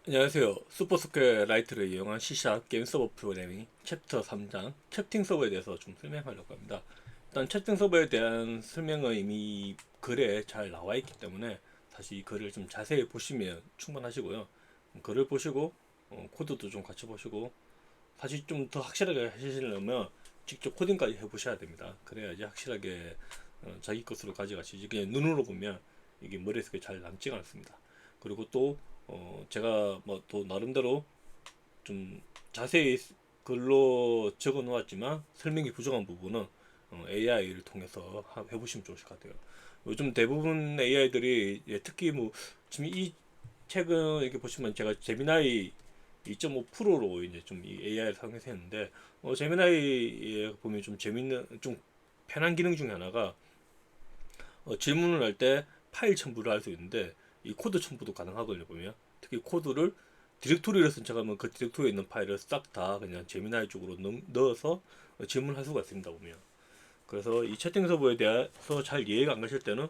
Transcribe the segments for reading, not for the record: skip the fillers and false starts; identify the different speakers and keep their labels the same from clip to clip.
Speaker 1: 안녕하세요. 슈퍼스퀘어 라이트를 이용한 C# 게임 서버 프로그래밍 챕터 3장 채팅 서버에 대해서 좀 설명하려고 합니다. 일단 채팅 서버에 대한 설명은 이미 글에 잘 나와 있기 때문에 사실 이 글을 좀 자세히 보시면 충분하시고요. 글을 보시고 코드도 좀 같이 보시고 사실 좀 더 확실하게 하시려면 직접 코딩까지 해보셔야 됩니다. 그래야지 확실하게 자기 것으로 가져가시지 그냥 눈으로 보면 이게 머릿속에 잘 남지가 않습니다. 그리고 또 제가 뭐 또 나름대로 좀 자세히 글로 적어 놓았지만 설명이 부족한 부분은 AI를 통해서 해보시면 좋으실 것 같아요. 요즘 대부분 AI들이 특히 뭐 지금 이 책은 이렇게 보시면 제가 제미나이 2.5%로 이제 좀 이 AI를 사용해서 했는데 제미나이에 보면 좀 재밌는 좀 편한 기능 중에 하나가 질문을 할 때 파일 첨부를 할 수 있는데 이 코드 첨부도 가능하거든요. 보면 특히 코드를 디렉토리를 선택하면 그 디렉토리에 있는 파일을 싹 다 그냥 제미나이 쪽으로 넣어서 질문할 수가 있습니다. 보면 그래서 이 채팅 서버에 대해서 잘 이해가 안 가실 때는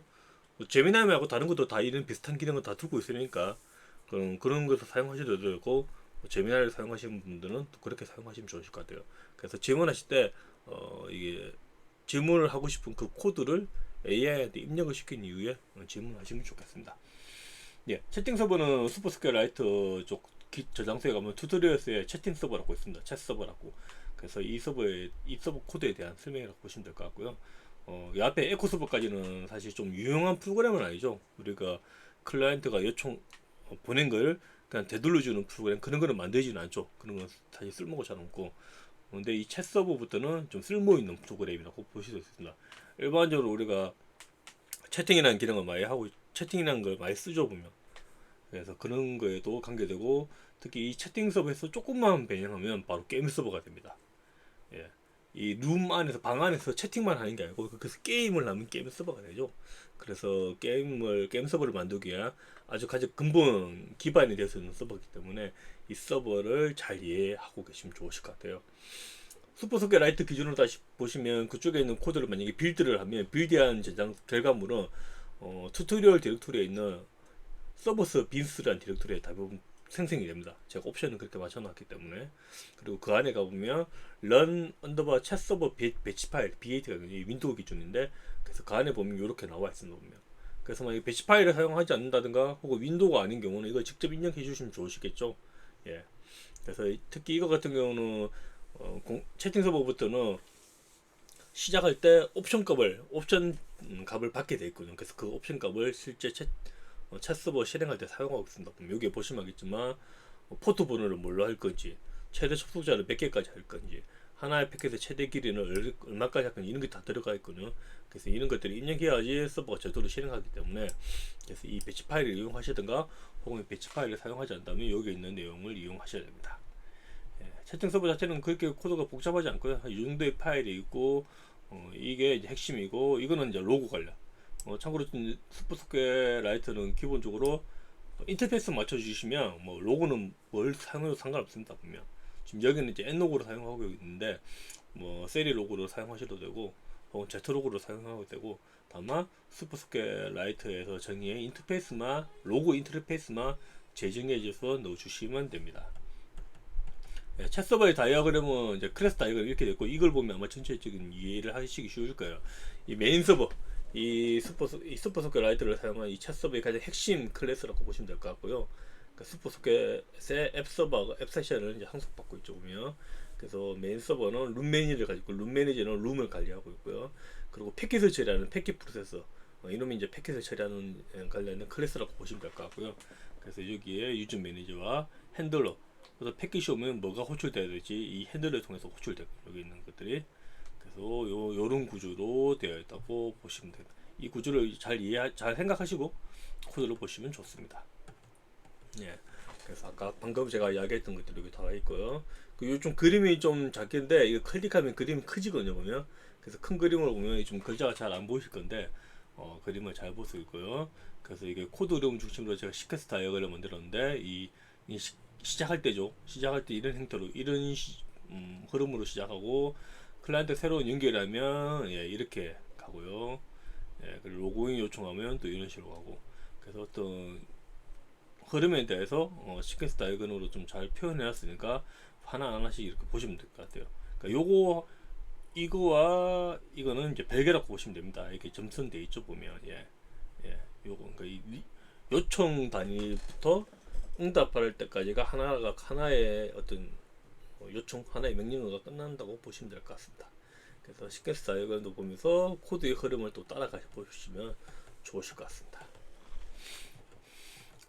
Speaker 1: 뭐 제미나이 말고 다른 것도 다 이런 비슷한 기능을 다 두고 있으니까 그런 것을 사용하셔도 되고 제미나이를 사용하시는 분들은 또 그렇게 사용하시면 좋으실 것 같아요. 그래서 질문하실 때 이게 질문을 하고 싶은 그 코드를 AI한테 입력을 시킨 이후에 질문하시면 좋겠습니다. 예, 채팅 서버는 슈퍼스퀘어 라이트 쪽 저장소에 가면 튜토리얼스에 채팅 서버라고 있습니다. 챗 서버라고. 그래서 이 서버 코드에 대한 설명이라고 보시면 될 것 같고요. 이 앞에 에코 서버까지는 사실 좀 유용한 프로그램은 아니죠. 우리가 클라이언트가 요청 보낸 걸 그냥 되돌려주는 프로그램 그런 거는 만들지는 않죠. 그런 건 사실 쓸모가 잘 없고. 근데 이 챗 서버부터는 좀 쓸모 있는 프로그램이라고 보실 수 있습니다. 일반적으로 우리가 채팅이라는 기능을 많이 하고 채팅이라는 걸 많이 쓰죠 보면. 그래서 그런 거에도 관계되고 특히 이 채팅 서버에서 조금만 변형하면 바로 게임 서버가 됩니다. 예. 이 룸 안에서 방 안에서 채팅만 하는 게 아니고 그래서 게임을 하면 게임 서버가 되죠. 그래서 게임 서버를 만들기 위한 아주 가장 근본 기반이 될 수 있는 서버이기 때문에 이 서버를 잘 이해하고 계시면 좋으실 것 같아요. 슈퍼소켓 라이트 기준으로 다시 보시면 그쪽에 있는 코드를 만약에 빌드를 하면 빌드한 저장 결과물은 튜토리얼 디렉토리에 있는 서버스 빈스라는 디렉토리에 대부분 생성이 됩니다. 제가 옵션을 그렇게 맞춰놨기 때문에. 그리고 그 안에 가보면 run underbar chat server 배치 파일 BAT가 윈도우 기준인데 그래서 그 안에 보면 이렇게 나와 있습니다. 보면. 그래서 만약에 배치 파일을 사용하지 않는다든가 혹은 윈도우가 아닌 경우는 이거 직접 입력해 주시면 좋으시겠죠. 예. 그래서 특히 이거 같은 경우는 채팅 서버부터는 시작할 때 옵션 값을 받게 돼 있거든요. 그래서 그 옵션 값을 실제 챗 서버 실행할 때 사용하고 있습니다. 그럼 여기에 보시면 알겠지만 포트 번호를 뭘로 할 건지 최대 접속자를 몇 개까지 할 건지 하나의 패킷의 최대 길이는 얼마까지 할 건지 이런 게 다 들어가 있거든요. 그래서 이런 것들을 입력해야지 서버가 제대로 실행하기 때문에 그래서 이 배치 파일을 이용하시든가 혹은 배치 파일을 사용하지 않다면 여기 있는 내용을 이용하셔야 됩니다. 채팅 서버 자체는 그렇게 코드가 복잡하지 않고요. 이 정도의 파일이 있고 이게 이제 핵심이고 이거는 이제 로고 관련. 참고로 슈퍼스퀘어 라이트는 기본적으로 인터페이스 맞춰주시면 뭐 로고는 뭘 사용해도 상관없습니다. 보면 지금 여기는 이제 N 로고로 사용하고 있는데 뭐 세리 로고로 사용하셔도 되고 혹은 Z 로고로 사용하셔도 되고 다만 슈퍼스퀘어 라이트에서 정의의 인터페이스만 로고 인터페이스만 재정해줘서 넣어주시면 됩니다. 챗 서버의 다이어그램은 이제 클래스 다이어그램 이렇게 됐고 이걸 보면 아마 전체적인 이해를 하시기 쉬울 거예요. 이 메인 서버 이 슈퍼소켓 라이트를 사용한 이 챗 서버의 가장 핵심 클래스라고 보시면 될 것 같고요. 그러니까 슈퍼소켓의 앱 서버가 앱 세션을 이제 항속받고 있죠 보면. 그래서 메인 서버는 룸 매니저를 가지고 룸 매니저는 룸을 관리하고 있고요. 그리고 패킷을 처리하는 패킷 프로세서 이놈이 이제 패킷을 처리하는 관련된 클래스라고 보시면 될 것 같고요. 그래서 여기에 유저 매니저와 핸들러 그래서 패킷이 오면 뭐가 호출돼야 될지 이 핸들을 통해서 호출되고 여기 있는 것들이 그래서 요런 구조로 되어 있다고 보시면 됩니다. 이 구조를 잘 생각하시고 코드를 보시면 좋습니다. 예. 그래서 아까 방금 제가 이야기했던 것들이 여기 다 있고요. 좀 그림이 좀 작긴데 이거 클릭하면 그림이 크지거든요 보면. 그래서 큰 그림으로 보면 좀 글자가 잘 안 보이실 건데 그림을 잘 볼 수 있고요. 그래서 이게 코드 이름 중심으로 제가 시퀘스트 다이어그램을 만들었는데 이 시작할 때죠. 시작할 때 이런 형태로 이런 흐름으로 시작하고 클라이언트 새로운 연결하면 예, 이렇게 가고요. 예, 그리고 로그인 요청하면 또 이런 식으로 가고 그래서 어떤 흐름에 대해서 시퀀스 다이어그램으로 좀 잘 표현해 놨으니까 하나하나씩 이렇게 보시면 될 것 같아요. 그러니까 요거 이거와 이거는 이제 별개라고 보시면 됩니다. 이렇게 점선돼 있죠 보면. 요거 그러니까 요청 단위부터 응답할 때까지가 하나의 어떤 요청 하나의 명령어가 끝난다고 보시면 될 것 같습니다. 그래서 시퀀스 다이어그램도 보면서 코드의 흐름을 또 따라가 보시면 좋으실 것 같습니다.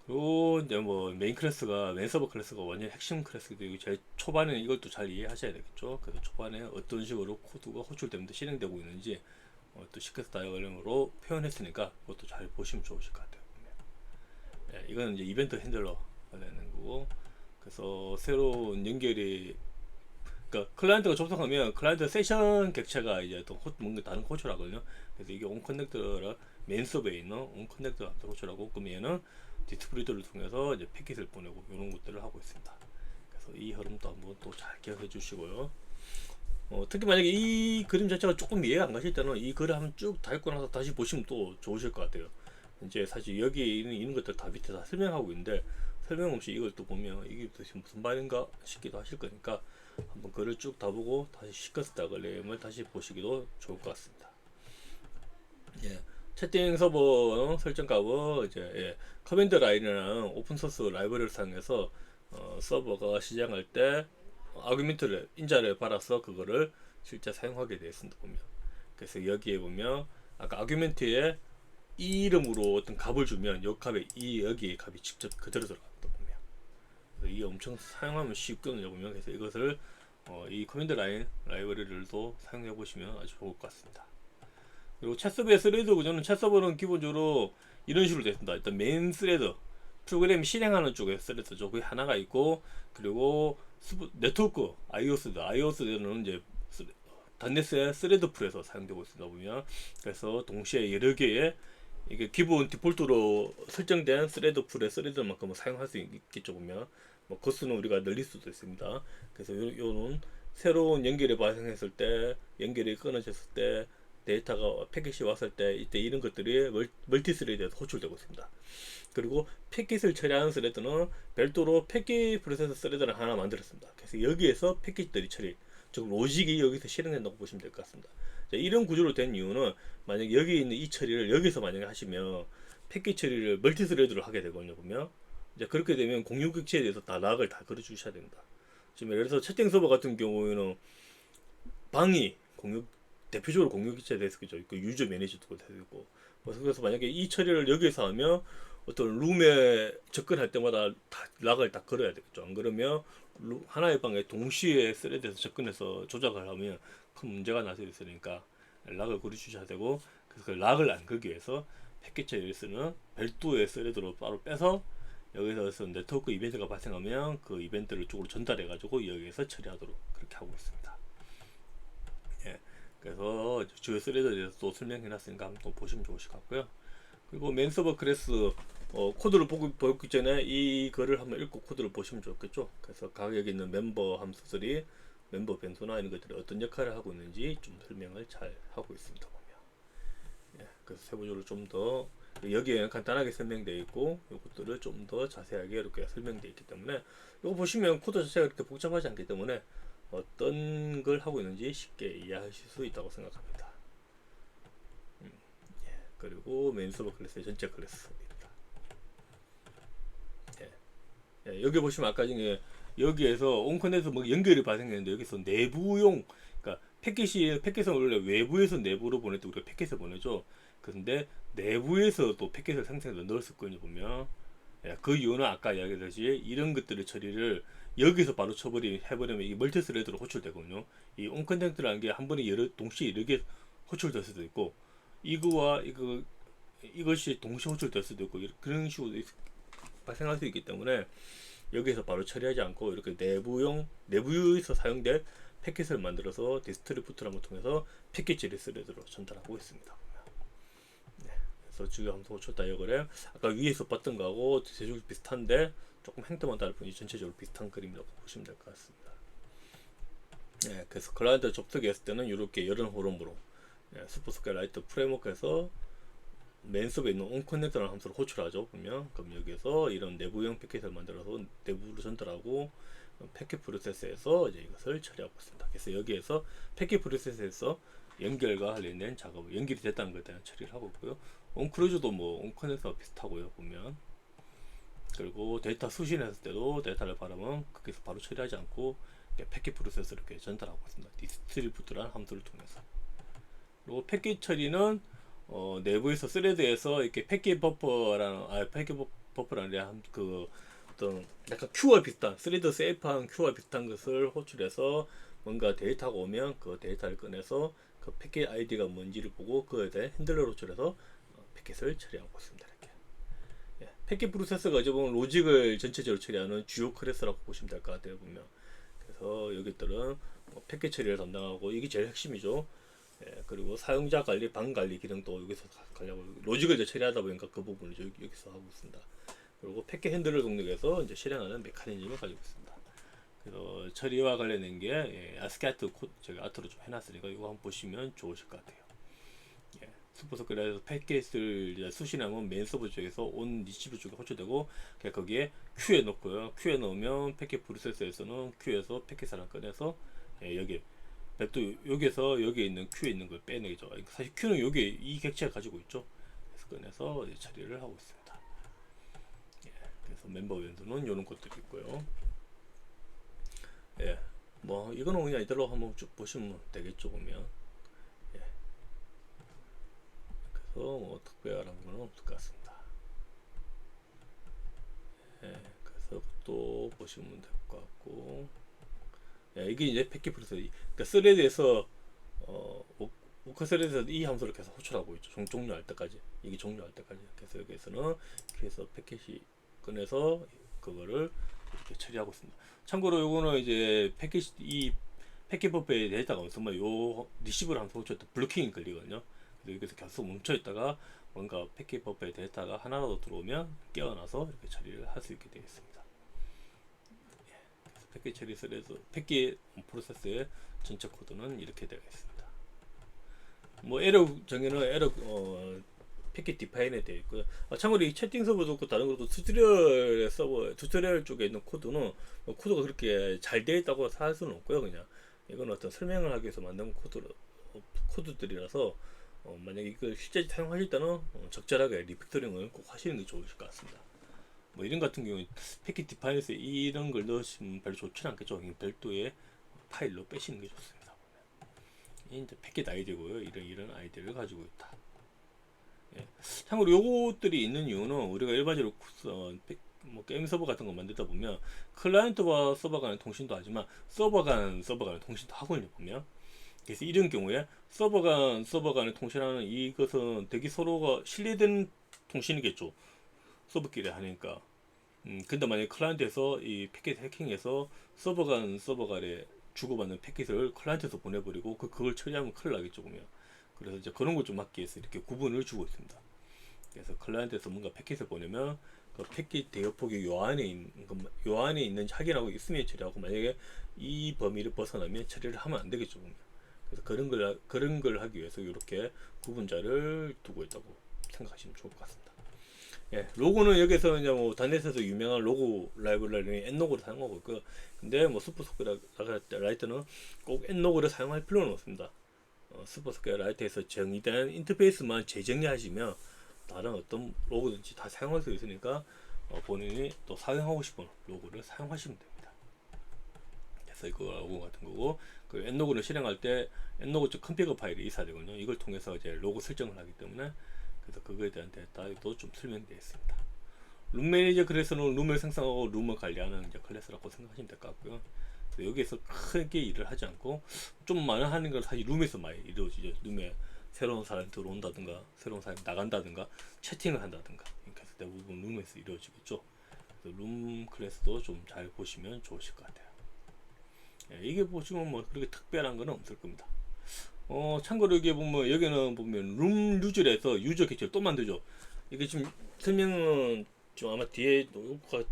Speaker 1: 그리고 이제 뭐 메인 클래스가 메인 서버 클래스가 완전 핵심 클래스도 되고 제일 초반에는 이걸 또 잘 이해하셔야 되겠죠. 그래서 초반에 어떤 식으로 코드가 호출되면서 실행되고 있는지 또 시퀀스 다이어그램으로 표현했으니까 그것도 잘 보시면 좋으실 것 같아요. 이거는 이제 이벤트 핸들러가 되는 거고, 그래서 새로운 연결이 그러니까 클라이언트가 접속하면 클라이언트 세션 객체가 이제 또 뭔가 다른 호출하거든요. 그래서 이게 온 커넥터라 메인 서버에 있는 온 커넥터 호출하고, 그러면 얘는 디스프리터를 통해서 이제 패킷을 보내고 이런 것들을 하고 있습니다. 그래서 이 흐름도 한번 또 잘 기억해 주시고요. 특히 만약에 이 그림 자체가 조금 이해가 안 가실 때는 이 글을 한번 쭉 다 읽고 나서 다시 보시면 또 좋으실 것 같아요. 이제 사실 여기에 있는 것들 다 밑에 다 설명하고 있는데 설명 없이 이걸 또 보면 이게 도대체 무슨 말인가 싶기도 하실 거니까 한번 글을 쭉 다 보고 다시 시퀀스 다이어그램을 다시 보시기도 좋을 것 같습니다. 채팅 서버 설정 값은 이제 커맨드 라인이라는 오픈소스 라이브러리를 사용해서 서버가 시작할 때 아규멘트를 인자를 받아서 그거를 실제 사용하게 되어 있습니다. 보면 그래서 여기에 보면 아까 아규멘트에 이 이름으로 어떤 값을 주면 이 값에 여기에 값이 직접 그대로 들어갑니다. 보면 이게 엄청 사용하면 쉽거든요. 보면 그래서 이것을 이 커맨드 라인 라이브러리를도 사용해 보시면 아주 좋을 것 같습니다. 그리고 챗 서버의 스레드 구조는 챗 서버는 기본적으로 이런 식으로 되어 있습니다. 일단 메인 스레드 프로그램 실행하는 쪽에 스레드죠. 그게 하나가 있고, 그리고 네트워크 iOS는 이제 단넷의 스레드 풀에서 사용되고 있습니다. 보면 그래서 동시에 여러 개의 이게 기본 디폴트로 설정된 스레드 풀의 스레드만큼은 사용할 수 있겠죠. 보면 뭐 거수는 우리가 늘릴 수도 있습니다. 그래서 요는 새로운 연결이 발생했을 때, 연결이 끊어졌을 때, 데이터가 패킷이 왔을 때 이때 이런 것들이 멀티 스레드에서 호출되고 있습니다. 그리고 패킷을 처리하는 스레드는 별도로 패킷 프로세서 스레드를 하나 만들었습니다. 그래서 여기에서 패킷들이 처리, 즉 로직이 여기서 실행된다고 보시면 될 것 같습니다. 자, 이런 구조로 된 이유는 만약 여기 있는 이 처리를 여기서 만약에 하시면 패킷 처리를 멀티 스레드로 하게 되거든요. 보면 이제 그렇게 되면 공유 객체에 대해서 다 락을 다 걸어 주셔야 됩니다. 지금 예를 들어서 채팅 서버 같은 경우에는 방이 공유 대표적으로 공유 객체에 대해서 그죠. 그 유저 매니저도 되고, 그래서 만약에 이 처리를 여기서 하면 어떤 룸에 접근할 때마다 다 락을 다 걸어야 되겠죠. 안 그러면 하나의 방에 동시에 스레드에서 접근해서 조작을 하면 큰 문제가 날 수 있으니까 락을 걸어 주셔야 되고, 그래서 그 락을 안 걸기 위해서 패킷 처리에서는 별도의 스레드로 바로 빼서 여기서 네트워크 이벤트가 발생하면 그 이벤트를 쪽으로 전달해 가지고 여기에서 처리하도록 그렇게 하고 있습니다. 그래서 주요 스레드에 대해서 또 설명해 놨으니까 한번 또 보시면 좋으실 것 같고요. 그리고 메인 서버 클래스 코드를 보기 전에 이 글을 한번 읽고 코드를 보시면 좋겠죠. 그래서 각 여기 있는 멤버 함수들이 멤버 변수나 이런 것들이 어떤 역할을 하고 있는지 좀 설명을 잘 하고 있습니다. 보면 그래서 세부적으로 좀 더 여기에 간단하게 설명되어 있고 이것들을 좀 더 자세하게 이렇게 설명되어 있기 때문에 이거 보시면 코드 자체가 그렇게 복잡하지 않기 때문에 어떤 걸 하고 있는지 쉽게 이해하실 수 있다고 생각합니다. 그리고 메인 서버 클래스의 전체 클래스입니다. 여기 보시면 아까 중에 여기에서 온커넥터 뭐 연결이 발생했는데 여기서 내부용, 그러니까 패킷은 원래 외부에서 내부로 보낼 때 우리가 패킷을 보내죠. 그런데 내부에서 또 패킷을 생성해서 넣었을 거니 보면 그 이유는 아까 이야기했듯이 이런 것들의 처리를 여기서 바로 해버리면 이 멀티 스레드로 호출되거든요. 이 온컨텐트라는 게 한 번에 동시에 여러 개 호출될 수도 있고, 이거와 이것이 동시에 호출될 수도 있고, 그런 식으로 발생할 수 있기 때문에 여기서 바로 처리하지 않고 이렇게 내부에서 사용될 패킷을 만들어서 디스트리부트라는 걸 통해서 패킷 처리 스레드로 전달하고 있습니다. 그래서 주요 함수 호출 다이어그램 아까 위에서 봤던 거하고 대충 비슷한데 조금 행태만 다를 뿐이지 전체적으로 비슷한 그림이라고 보시면 될 것 같습니다. 그래서 클라이언트 접속했을 때는 이렇게 이런 흐름으로 슈퍼스케일라이트 프레임워크에서 메인 서버에 있는 onConnect라는 함수를 호출하죠. 보면 그럼 여기에서 이런 내부형 패킷을 만들어서 내부로 전달하고 패킷 프로세스에서 이제 이것을 처리하고 있습니다. 그래서 여기에서 패킷 프로세스에서 연결과 관련된 작업을 연결이 됐다는 것에 대한 처리를 하고 있고요. onCruise도 뭐 onConnect와 비슷하고요. 보면 그리고 데이터 수신했을 때도 데이터를 바라면 거기서 바로 처리하지 않고 패킷 프로세스를 이렇게 전달하고 있습니다. 디스트리뷰트라는 함수를 통해서. 그리고 패킷 처리는 내부에서 스레드에서 이렇게 패킷 버퍼라는 패킷 버퍼라는 그 어떤 약간 큐와 비슷한 스레드 세이프한 큐와 비슷한 것을 호출해서 뭔가 데이터가 오면 그 데이터를 꺼내서 그 패킷 아이디가 뭔지를 보고 그에 대해 핸들러를 호출해서 패킷을 처리하고 있습니다. 이렇게. 예, 패킷 프로세서가 어찌 보면 로직을 전체적으로 처리하는 주요 클래스라고 보시면 될 것 같아요. 보면. 그래서 여기들은 패킷 처리를 담당하고 이게 제일 핵심이죠. 예, 그리고 사용자 관리, 방 관리 기능도 여기서 관리하고 로직을 이제 처리하다 보니까 그 부분을 여기서 하고 있습니다. 그리고 패킷 핸들을 동력해서 이제 실행하는 메커니즘을 가지고 있습니다. 그래서 처리와 관련된 게 아스키아트 코드 제가 아트로 좀 해놨으니까 이거 한번 보시면 좋으실 것 같아요. 예, 슈퍼서클에서 패킷을 수신하면 메인 서버 쪽에서 온 리시브 쪽에 호출되고 거기에 큐에 넣고요. 큐에 넣으면 패킷 프로세서에서는 큐에서 패킷을 하나 꺼내서 여기 또 여기에서 여기에 있는 큐에 있는 걸 빼내죠. 사실 큐는 여기에 이 객체가 가지고 있죠. 그래서 꺼내서 처리를 하고 있습니다. 예, 그래서 멤버 윈도는 이런 것들이 있고요. 예, 뭐 이거는 그냥 이대로 한번 쭉 보시면 되겠죠. 보면 예, 그래서 뭐 특별한 건 없을 것 같습니다. 예, 그래서 또 보시면 될 것 같고. 이게 이제 패킷 프로세스. 그러니까 스레드에서 워커 스레드에서 이 함수를 계속 호출하고 있죠. 종료할 때까지. 이게 종료할 때까지. 그래서 여기에서는 그래서 패킷이 꺼내서 그거를 이렇게 처리하고 있습니다. 참고로 요거는 이제 이 패킷 버퍼의 데이터가 없으면 요 리시브를 함수 호출할 때 블로킹이 걸리거든요. 그래서 여기서 계속 멈춰 있다가 뭔가 패킷 버퍼의 데이터가 하나라도 들어오면 깨어나서 이렇게 처리를 할 수 있게 되어 있습니다. 패킷 처리 스레드, 패킷 프로세스의 전체 코드는 이렇게 되어 있습니다. 뭐 에러 정의는 에러 패킷 디파인에 되어 있고요. 참고로 이 채팅 서버도 없고 다른 것도 튜토리얼 서버, 튜토리얼 쪽에 있는 코드는 코드가 그렇게 잘 되어 있다고 할 수는 없고요. 그냥 이건 어떤 설명을 하기 위해서 만든 코드들이라서 만약에 이걸 실제 사용하실 때는 적절하게 리팩터링을 꼭 하시는 게 좋으실 것 같습니다. 뭐 이런 같은 경우에 패킷 디파인에서 이런 걸 넣으시면 별로 좋지는 않겠죠. 별도의 파일로 빼시는 게 좋습니다. 이 이제 패킷 아이디고요. 이런 아이디를 가지고 있다. 예. 참고로 요것들이 있는 이유는 우리가 일반적으로 뭐 게임 서버 같은 거 만들다 보면 클라이언트와 서버 간의 통신도 하지만 서버 간의 통신도 하거든요. 보면 그래서 이런 경우에 서버 간의 통신하는 이것은 되게 서로가 신뢰되는 통신이겠죠. 서버끼리 하니까. 근데 만약에 클라이언트에서 이 패킷 해킹해서 서버 간에 주고받는 패킷을 클라이언트에서 보내버리고 그걸 처리하면 큰일 나겠죠. 보면. 그래서 이제 그런 걸 좀 막기 위해서 이렇게 구분을 주고 있습니다. 그래서 클라이언트에서 뭔가 패킷을 보내면 그 패킷 대여폭이 요 안에 있는지 확인하고 있으면 처리하고, 만약에 이 범위를 벗어나면 처리를 하면 안 되겠죠. 보면. 그래서 그런 걸 하기 위해서 이렇게 구분자를 두고 있다고 생각하시면 좋을 것 같습니다. 예, 로고는 여기서 이제 뭐 단넷에서 유명한 로고 라이브러리 엔로고를 사용하고 있고요. 근데 뭐 슈퍼소켓라이트는 꼭 엔로고를 사용할 필요는 없습니다. 슈퍼소켓라이트에서 정의된 인터페이스만 재정리하시면 다른 어떤 로고든지 다 사용할 수 있으니까 본인이 또 사용하고 싶은 로고를 사용하시면 됩니다. 그래서 이거 로고 같은 거고, 그 엔로고를 실행할 때 엔로고 쪽 컨피그 파일이 있어야 되거든요. 이걸 통해서 이제 로고 설정을 하기 때문에, 그래서 그거에 대한 데이터도 좀 설명되어 있습니다. 룸 매니저 클래스는 룸을 생성하고 룸을 관리하는 이제 클래스라고 생각하시면 될 것 같고요. 여기에서 크게 일을 하지 않고 좀 많이 하는 건 사실 룸에서 많이 이루어지죠. 룸에 새로운 사람이 들어온다든가 새로운 사람이 나간다든가 채팅을 한다든가, 그래서 대부분 룸에서 이루어지겠죠. 그래서 룸 클래스도 좀 잘 보시면 좋으실 것 같아요. 이게 보시면 뭐 그렇게 특별한 건 없을 겁니다. 참고로 여기 보면, 여기는 보면 룸 유저에서 유저 객체를 또 만들죠. 이게 지금 설명은 좀 아마 뒤에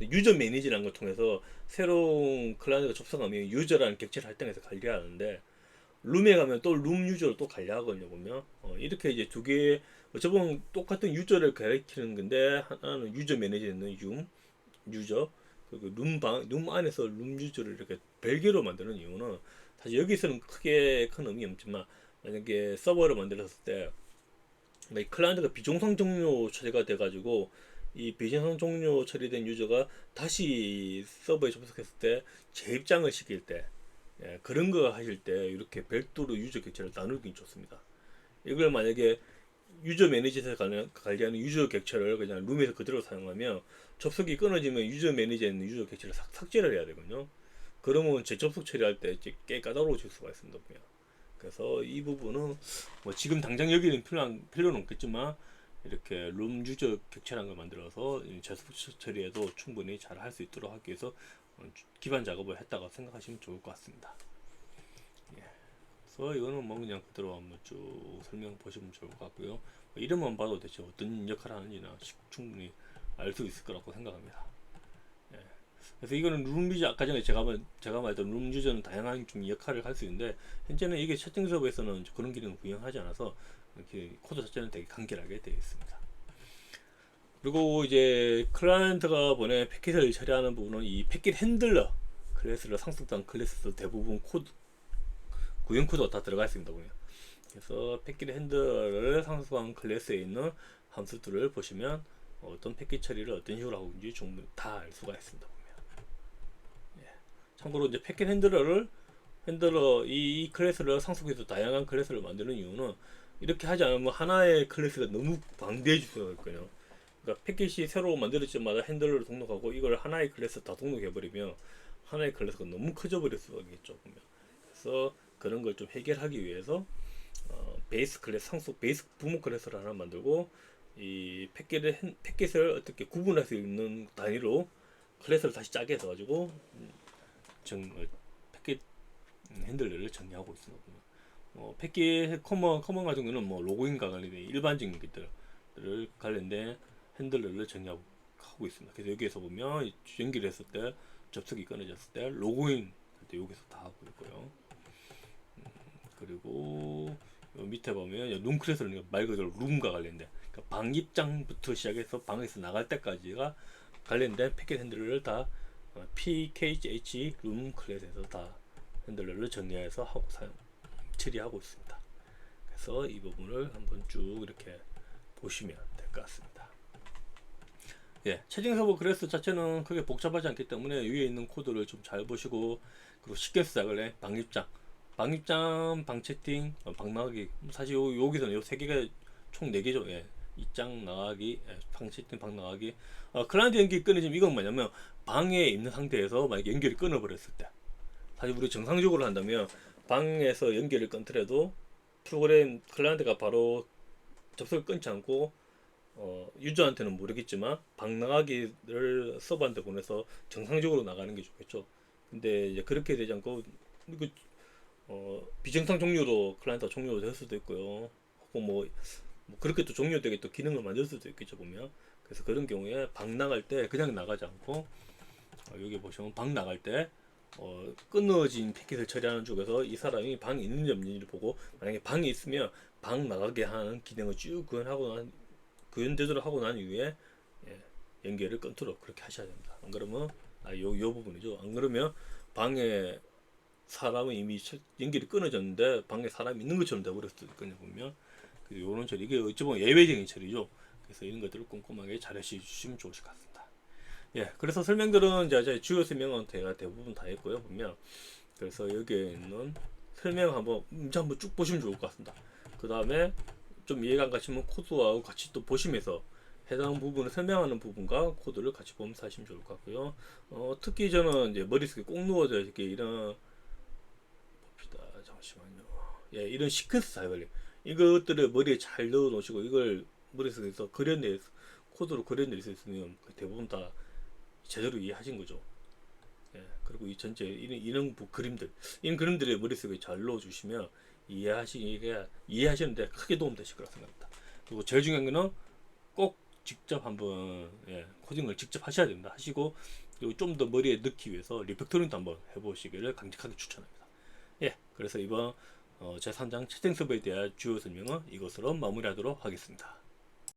Speaker 1: 유저 매니저라는 걸 통해서 새로운 클라이언트가 접속하면 유저라는 객체를 할당해서 관리하는데, 룸에 가면 또 룸 유저를 또 관리하거든요. 보면 이렇게 이제 두 개의 어찌 보면 똑같은 유저를 가리키는 건데 하나는 유저 매니저에 있는 유저, 그리고 룸 안에서 룸 유저를 이렇게 별개로 만드는 이유는 사실 여기서는 크게 큰 의미 없지만, 만약에 서버를 만들었을 때 이 클라이언트가 비정상 종료 처리가 돼가지고 이 비정상 종료 처리된 유저가 다시 서버에 접속했을 때 재입장을 시킬 때, 그런 거 하실 때 이렇게 별도로 유저 객체를 나누기 좋습니다. 이걸 만약에 유저 매니저에서 관리하는 유저 객체를 그냥 룸에서 그대로 사용하면 접속이 끊어지면 유저 매니저에 있는 유저 객체를 삭제를 해야 되거든요. 그러면 재접속 처리할 때 꽤 까다로워질 수가 있습니다. 그래서 이 부분은 뭐 지금 당장 여기는 필요는 없겠지만, 이렇게 룸 유저 객체라는 걸 만들어서 재접속 처리에도 충분히 잘 할 수 있도록 하기 위해서 기반 작업을 했다고 생각하시면 좋을 것 같습니다. 예. 그래서 이거는 뭐 그냥 그대로 한번 쭉 설명 보시면 좋을 것 같고요. 뭐 이름만 봐도 대체 어떤 역할을 하는지나 충분히 알 수 있을 거라고 생각합니다. 예. 그래서 이거는 룸 유저, 아까 전에 제가 말했던 룸 유저는 다양한 좀 역할을 할 수 있는데, 현재는 이게 채팅 서버에서는 그런 기능을 구현하지 않아서 이렇게 코드 자체는 되게 간결하게 되어 있습니다. 그리고 이제 클라이언트가 보내 패킷을 처리하는 부분은 이 패킷 핸들러 클래스를 상속한 클래스에서 대부분 구현 코드가 다 들어가 있습니다. 보면. 그래서 패킷 핸들러를 상속한 클래스에 있는 함수들을 보시면 어떤 패킷 처리를 어떤 식으로 하고 있는지 충분히 다 알 수가 있습니다. 보면. 예. 참고로 이제 패킷 핸들러 이 클래스를 상속해서 다양한 클래스를 만드는 이유는, 이렇게 하지 않으면 하나의 클래스가 너무 방대해질 수가 있거든요. 그러니까 패킷이 새로 만들어질 때마다 핸들러를 등록하고 이걸 하나의 클래스 다 등록해버리면 하나의 클래스가 너무 커져 버릴 수가 있겠죠. 보면. 그래서 그런 걸 좀 해결하기 위해서 베이스 클래스, 상속 베이스 부모 클래스를 하나 만들고, 이 패킷을 어떻게 구분할 수 있는 단위로 클래스를 다시 짜게 해서 가지고 패킷 핸들러를 정리하고 있습니다. 패킷 커먼 같은 경우는 뭐 로그인과 관련된 일반적인 것들을 관련된 핸들러를 정리하고 있습니다. 그래서 여기에서 보면 연결을 했을 때, 접속이 끊어졌을 때 로그인 할 때 여기서 다 하고 있고요. 그리고 밑에 보면 룸 클래스는 말 그대로 룸과 관련된, 그러니까 방 입장부터 시작해서 방에서 나갈 때까지가 관련된 패킷 핸들러를 다 PKH 룸 클래스에서 다 핸들러를 정리해서 하고 처리하고 있습니다. 그래서 이 부분을 한번 쭉 이렇게 보시면 될 것 같습니다. 예, 채팅 서버 클래스 자체는 크게 복잡하지 않기 때문에 위에 있는 코드를 좀 잘 보시고, 그리고 쉽게 시작을 해. 방입장, 방채팅, 방나가기. 사실 여기서는 요 세 개가 총 4개죠. 예. 입장 나가기, 방채팅, 방나가기. 클라이언트 연결이 끊어지면 이건 뭐냐면, 방에 있는 상태에서 만약 연결이 끊어버렸을 때, 사실 우리 정상적으로 한다면 방에서 연결을 끊더라도 프로그램 클라이언트가 바로 접속을 끊지 않고 유저한테는 모르겠지만 방 나가기를 서버한테 보내서 정상적으로 나가는 게 좋겠죠. 근데 이제 그렇게 되지 않고 비정상 종료로 클라이언트가 종료될 수도 있고요. 혹은 뭐 그렇게 또 종료되게 또 기능을 만들 수도 있겠죠, 보면. 그래서 그런 경우에 방 나갈 때 그냥 나가지 않고, 여기 보시면 방 나갈 때 끊어진 패킷을 처리하는 쪽에서 이 사람이 방이 있는지 없는지를 보고, 만약에 방이 있으면 방 나가게 하는 기능을 쭉 구현되도록 하고 난 이후에 연결을 끊도록 그렇게 하셔야 됩니다. 안 그러면 요 부분이죠. 안 그러면 방에 사람은 이미 연결이 끊어졌는데 방에 사람이 있는 것처럼 돼버렸을 거냐 보면. 요런 처리, 이게 어찌 보면 예외적인 처리죠. 그래서 이런 것들을 꼼꼼하게 잘 해주시면 좋으실 것 같습니다. 예, 그래서 설명들은 이제 주요 설명은 제가 대부분 다 했고요, 보면. 그래서 여기에 있는 설명 한번 쭉 보시면 좋을 것 같습니다. 그 다음에 좀 이해가 안 가시면 코드와 같이 또 보시면서 해당 부분을 설명하는 부분과 코드를 같이 보면서 하시면 좋을 것 같고요. 특히 저는 이제 머릿속에 꼭 누워져 이렇게 이런, 봅시다. 잠시만요. 예, 이런 시퀀스 사이클, 이것들을 머리에 잘 넣어 놓으시고 이걸 머릿속에서 코드로 그려낼 수 있으면 대부분 다 제대로 이해하신 거죠. 예, 그리고 이 전체 이런 그림들의 머릿속에 잘 넣어 주시면 이해하시는데 크게 도움 되실 거라 생각합니다. 그리고 제일 중요한 거는 꼭 직접 한번 코딩을 직접 하셔야 됩니다. 하시고, 그리고 좀 더 머리에 넣기 위해서 리팩토링도 한번 해보시기를 강력하게 추천합니다. 예, 그래서 이번 제3장 채팅 서버에 대한 주요 설명은 이것으로 마무리하도록 하겠습니다.